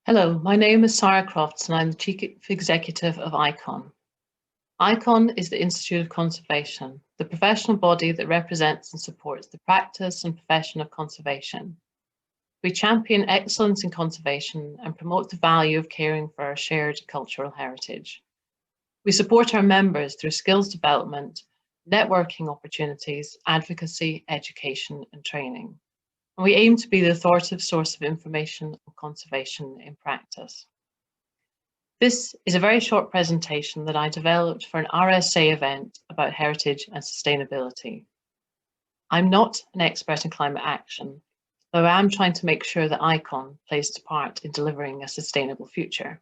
Hello, my name is Sara Crofts and I'm the Chief Executive of ICON. ICON is the Institute of Conservation, the professional body that represents and supports the practice and profession of conservation. We champion excellence in conservation and promote the value of caring for our shared cultural heritage. We support our members through skills development, networking opportunities, advocacy, education and training. And we aim to be the authoritative source of information on conservation in practice. This is a very short presentation that I developed for an RSA event about heritage and sustainability. I'm not an expert in climate action, though I am trying to make sure that ICON plays its part in delivering a sustainable future.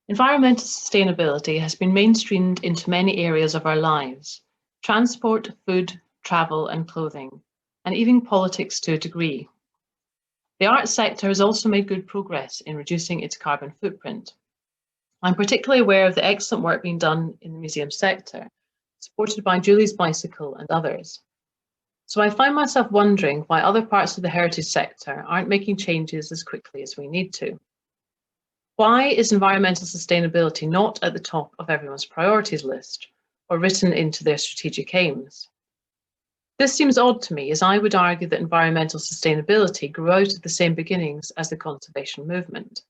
Environmental sustainability has been mainstreamed into many areas of our lives: transport, food, travel and clothing, and even politics to a degree. The arts sector has also made good progress in reducing its carbon footprint. I'm particularly aware of the excellent work being done in the museum sector, supported by Julie's Bicycle and others. So I find myself wondering why other parts of the heritage sector aren't making changes as quickly as we need to. Why is environmental sustainability not at the top of everyone's priorities list or written into their strategic aims? This seems odd to me, as I would argue that environmental sustainability grew out of the same beginnings as the conservation movement.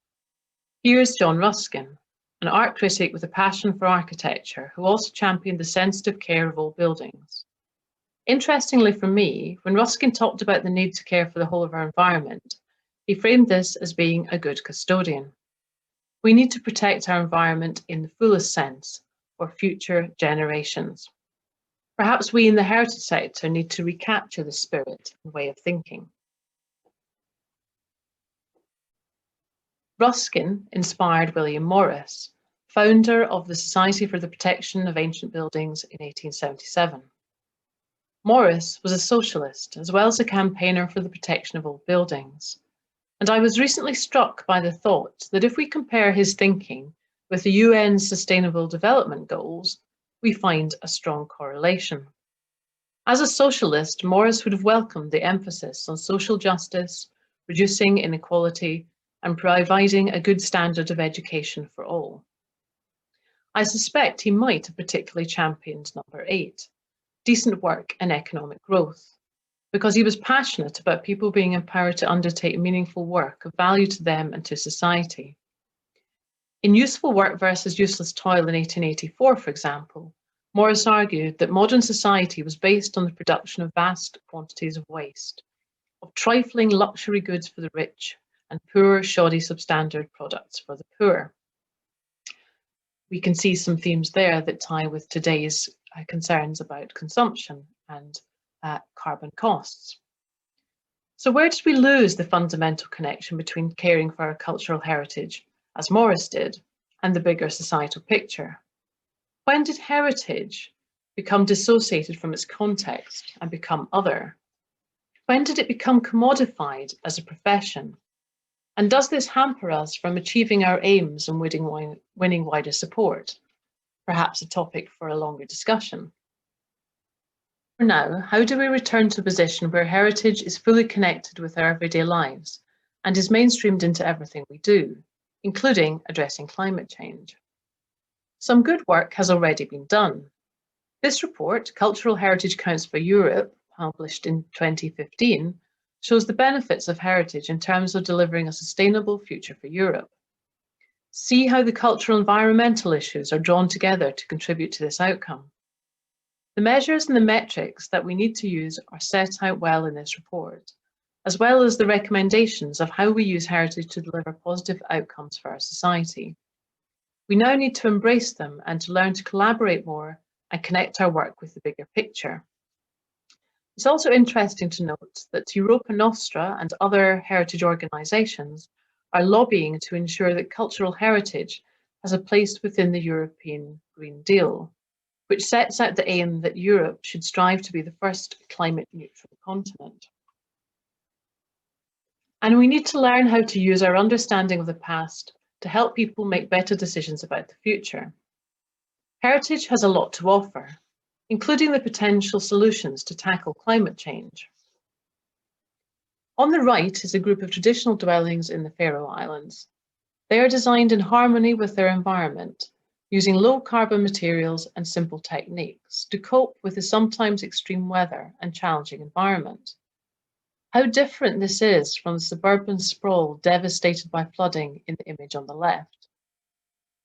Here's John Ruskin, an art critic with a passion for architecture, who also championed the sensitive care of old buildings. Interestingly for me, when Ruskin talked about the need to care for the whole of our environment, he framed this as being a good custodian. We need to protect our environment in the fullest sense for future generations. Perhaps we in the heritage sector need to recapture the spirit and way of thinking. Ruskin inspired William Morris, founder of the Society for the Protection of Ancient Buildings in 1877. Morris was a socialist as well as a campaigner for the protection of old buildings. And I was recently struck by the thought that if we compare his thinking with the UN's Sustainable Development Goals, we find a strong correlation. As a socialist, Morris would have welcomed the emphasis on social justice, reducing inequality, and providing a good standard of education for all. I suspect he might have particularly championed number 8, decent work and economic growth, because he was passionate about people being empowered to undertake meaningful work of value to them and to society. In Useful Work versus Useless Toil in 1884, for example, Morris argued that modern society was based on the production of vast quantities of waste, of trifling luxury goods for the rich and poor, shoddy, substandard products for the poor. We can see some themes there that tie with today's concerns about consumption and carbon costs. So where did we lose the fundamental connection between caring for our cultural heritage, as Morris did, and the bigger societal picture? When did heritage become dissociated from its context and become other? When did it become commodified as a profession? And does this hamper us from achieving our aims and winning wider support? Perhaps a topic for a longer discussion. For now, how do we return to a position where heritage is fully connected with our everyday lives and is mainstreamed into everything we do, including addressing climate change? Some good work has already been done. This report, Cultural Heritage Counts for Europe, published in 2015, shows the benefits of heritage in terms of delivering a sustainable future for Europe. See how the cultural environmental issues are drawn together to contribute to this outcome. The measures and the metrics that we need to use are set out well in this report, as well as the recommendations of how we use heritage to deliver positive outcomes for our society. We now need to embrace them and to learn to collaborate more and connect our work with the bigger picture. It's also interesting to note that Europa Nostra and other heritage organisations are lobbying to ensure that cultural heritage has a place within the European Green Deal, which sets out the aim that Europe should strive to be the first climate neutral continent. And we need to learn how to use our understanding of the past to help people make better decisions about the future. Heritage has a lot to offer, including the potential solutions to tackle climate change. On the right is a group of traditional dwellings in the Faroe Islands. They are designed in harmony with their environment, using low-carbon materials and simple techniques to cope with the sometimes extreme weather and challenging environment. How different this is from the suburban sprawl devastated by flooding in the image on the left.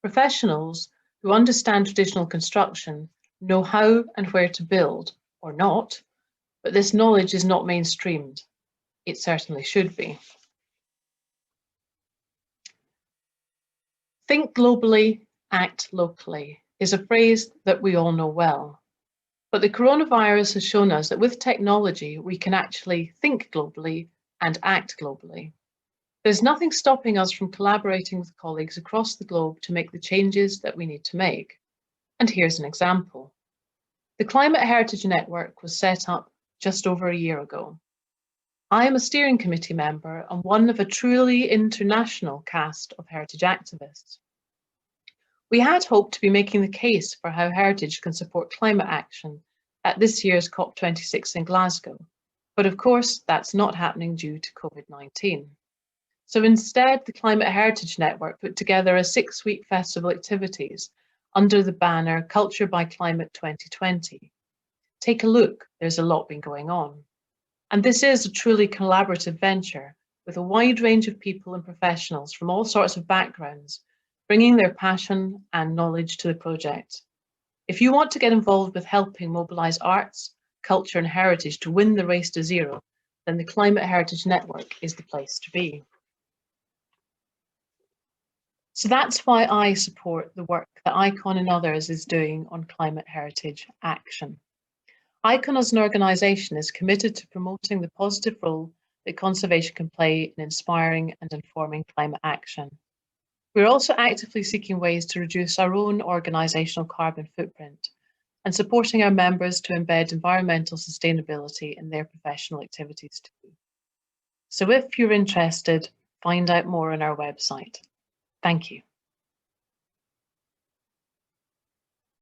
Professionals who understand traditional construction know how and where to build, or not, but this knowledge is not mainstreamed. It certainly should be. Think globally, act locally is a phrase that we all know well. But the coronavirus has shown us that with technology, we can actually think globally and act globally. There's nothing stopping us from collaborating with colleagues across the globe to make the changes that we need to make. And here's an example. The Climate Heritage Network was set up just over a year ago. I am a steering committee member and one of a truly international cast of heritage activists. We had hoped to be making the case for how heritage can support climate action at this year's COP26 in Glasgow, but of course that's not happening due to COVID-19. So instead, the Climate Heritage Network put together a 6-week festival activities under the banner Culture by Climate 2020. Take a look, there's a lot been going on. And this is a truly collaborative venture with a wide range of people and professionals from all sorts of backgrounds, bringing their passion and knowledge to the project. If you want to get involved with helping mobilise arts, culture and heritage to win the race to zero, then the Climate Heritage Network is the place to be. So that's why I support the work that ICON and others is doing on climate heritage action. ICON as an organisation is committed to promoting the positive role that conservation can play in inspiring and informing climate action. We're also actively seeking ways to reduce our own organisational carbon footprint and supporting our members to embed environmental sustainability in their professional activities too. So if you're interested, find out more on our website. Thank you.